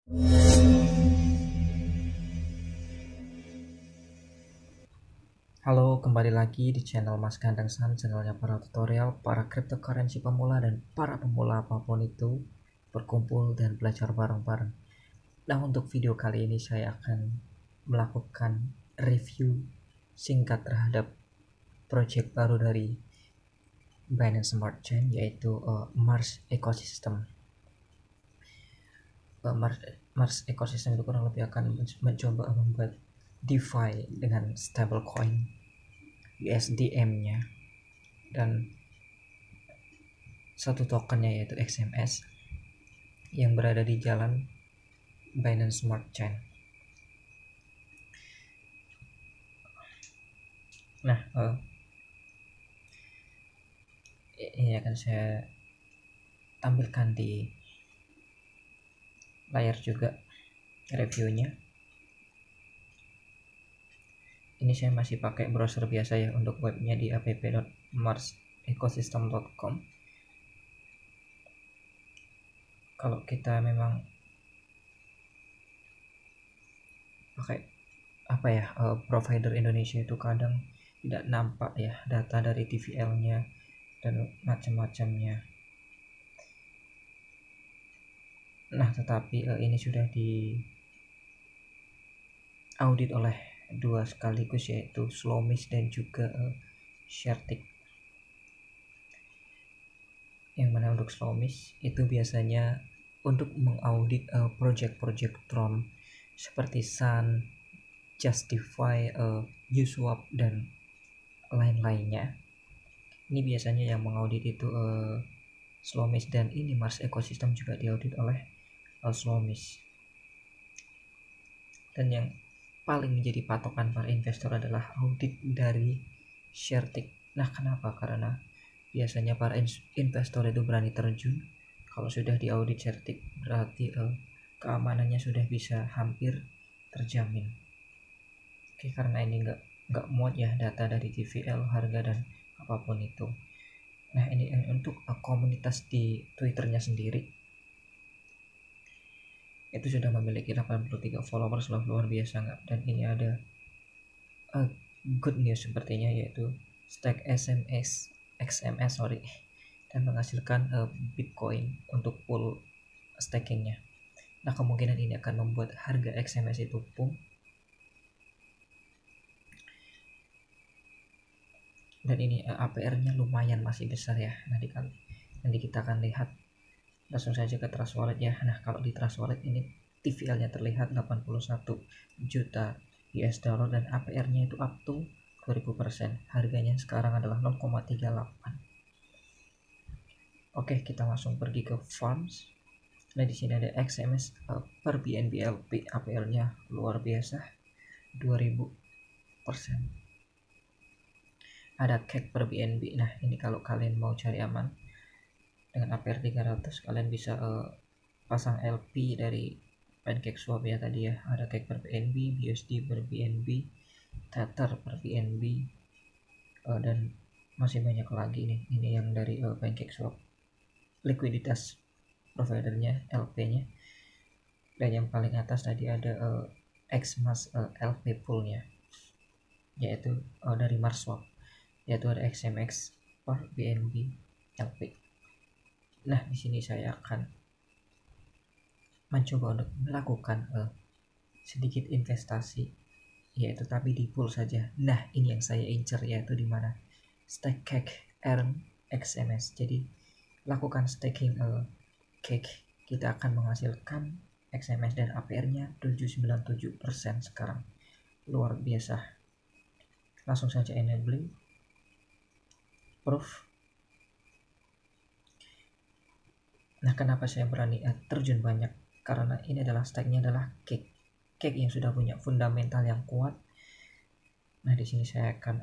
Halo, kembali lagi di channel Mas Gandeng San, channelnya para tutorial, para cryptocurrency pemula dan para pemula apapun itu berkumpul dan belajar bareng-bareng. Nah, untuk video kali ini saya akan melakukan review singkat terhadap project baru dari Binance Smart Chain, yaitu Mars Ecosystem. Mars Ecosystem itu kurang lebih akan mencoba membuat DeFi dengan stablecoin USDM-nya dan satu tokennya yaitu XMS yang berada di jalan Binance Smart Chain. Nah, ini akan saya tampilkan di layar juga reviewnya. Ini saya masih pakai browser biasa ya untuk webnya di app.marsecosystem.com. Kalau kita memang pakai provider Indonesia itu kadang tidak nampak ya data dari TVL-nya dan macam-macamnya. Nah, tetapi ini sudah di audit oleh dua sekaligus, yaitu Slomis dan juga Sharetick. Yang mana untuk Slomis itu biasanya untuk mengaudit project-project Tron seperti Sun, Justify, Uniswap dan lain-lainnya. Ini biasanya yang mengaudit itu Slomis, dan ini Mars Ecosystem juga diaudit oleh Slomis. Dan yang paling menjadi patokan para investor adalah audit dari Sharetick. Nah, kenapa? Karena biasanya para investor itu berani terjun kalau sudah diaudit Sharetick, berarti keamanannya sudah bisa hampir terjamin. Oke, karena ini nggak muat ya data dari TVL, harga dan apapun itu. Nah, ini untuk komunitas di Twitternya sendiri itu sudah memiliki 83 followers, luar biasa nggak? Dan ini ada good news sepertinya, yaitu stake XMS dan menghasilkan Bitcoin untuk pool stakingnya. Nah, kemungkinan ini akan membuat harga XMS itu pump, dan ini APR-nya lumayan masih besar ya. Nanti kita akan lihat. Langsung saja ke Trust Wallet ya. Nah, kalau di Trust Wallet ini TVL-nya terlihat 81 juta US dollar dan APR-nya itu up to 2000%. Harganya sekarang adalah 0,38. Oke, kita langsung pergi ke Farms. Nah, di sini ada XMS per BNB LP, APR-nya luar biasa 2000%. Ada CAC per BNB. Nah, ini kalau kalian mau cari aman dengan APR 300, kalian bisa pasang LP dari PancakeSwap ya tadi ya. Ada CAC per BNB, BUSD per BNB, Tether per BNB, dan masih banyak lagi nih. Ini yang dari PancakeSwap. Likuiditas providernya, LP-nya. Dan yang paling atas tadi ada XMAS LP poolnya, yaitu dari Marswap, yaitu ada XMX per BNB LP. Nah, di sini saya akan mencoba untuk melakukan sedikit investasi, yaitu tapi di pool saja. Nah, ini yang saya incer, yaitu di mana stake CAC earn XMS. Jadi lakukan staking CAC, kita akan menghasilkan XMS dan APR-nya 797% sekarang. Luar biasa. Langsung saja enabling proof. Nah, kenapa saya berani terjun banyak? Karena ini adalah stake-nya adalah CAC yang sudah punya fundamental yang kuat. Nah, di sini saya akan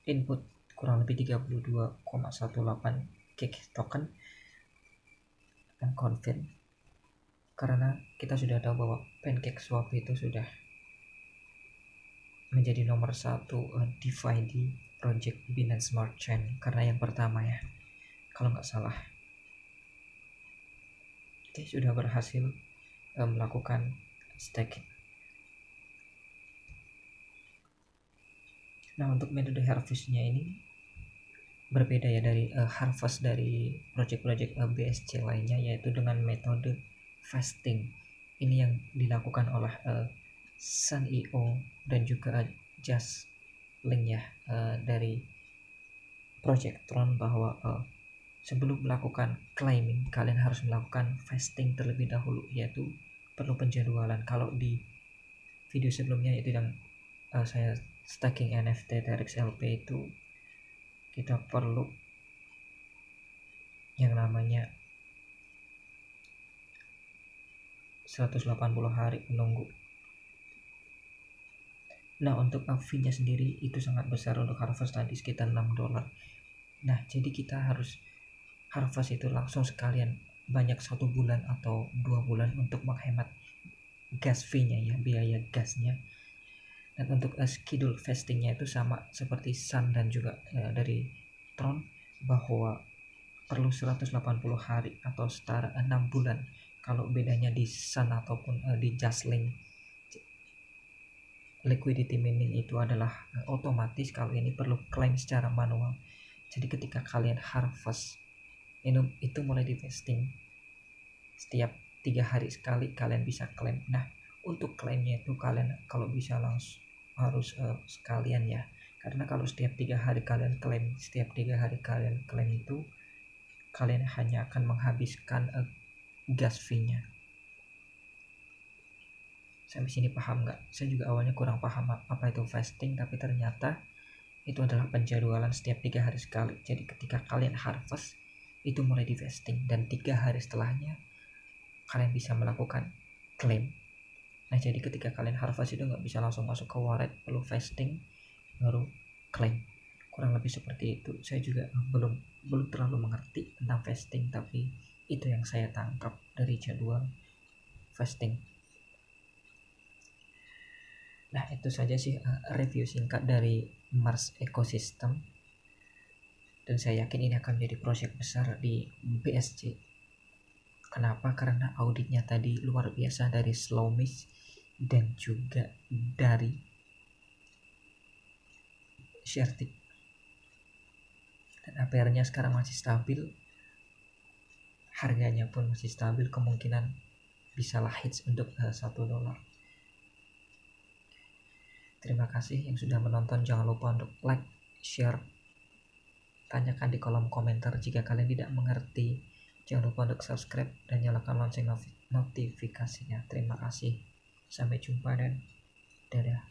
input kurang lebih 32,18 CAC token dan confirm. Karena kita sudah tahu bahwa PancakeSwap itu sudah menjadi nomor satu DeFi di project Binance Smart Chain, karena yang pertama ya, kalau nggak salah, dia sudah berhasil melakukan staking. Nah, untuk metode harvestnya ini berbeda ya dari harvest dari project-project BSC lainnya, yaitu dengan metode fasting. Ini yang dilakukan oleh Sun.io dan juga Just Link ya, dari Project Tron, bahwa sebelum melakukan claiming kalian harus melakukan fasting terlebih dahulu, yaitu perlu penjadwalan. Kalau di video sebelumnya itu yang saya staking NFT TRX LP, itu kita perlu yang namanya 180 hari menunggu. Nah, untuk fee-nya sendiri itu sangat besar untuk harvest tadi, sekitar $6. Nah, jadi kita harus harvest itu langsung sekalian, banyak 1 bulan atau 2 bulan untuk menghemat gas fee-nya ya, biaya gasnya. Dan untuk schedule fastingnya itu sama seperti Sun dan juga dari Tron, bahwa perlu 180 hari atau setara 6 bulan. Kalau bedanya di Sun ataupun di Justlink, liquidity mining itu adalah otomatis, kalau ini perlu klaim secara manual. Jadi ketika kalian harvest itu mulai di vesting, setiap 3 hari sekali kalian bisa klaim. Nah, untuk klaimnya itu kalian kalau bisa langsung harus sekalian ya, karena kalau setiap 3 hari kalian klaim, itu kalian hanya akan menghabiskan gas fee-nya. Sampai sini paham nggak? Saya juga awalnya kurang paham apa itu fasting, tapi ternyata itu adalah penjadwalan setiap 3 hari sekali. Jadi ketika kalian harvest itu mulai di fasting, dan 3 hari setelahnya kalian bisa melakukan claim. Nah, jadi ketika kalian harvest itu nggak bisa langsung masuk ke wallet, perlu fasting baru claim. Kurang lebih seperti itu. Saya juga belum terlalu mengerti tentang fasting, tapi itu yang saya tangkap dari jadwal fasting. Nah, itu saja sih review singkat dari Mars Ecosystem, dan saya yakin ini akan menjadi proyek besar di BSC. Kenapa? Karena auditnya tadi luar biasa dari Slowmish dan juga dari Sharetic, dan APR-nya sekarang masih stabil, harganya pun masih stabil, kemungkinan bisa lah hits untuk $1. Terima kasih yang sudah menonton. Jangan lupa untuk like, share, tanyakan di kolom komentar jika kalian tidak mengerti. Jangan lupa untuk subscribe dan nyalakan lonceng notifikasinya. Terima kasih. Sampai jumpa dan dadah.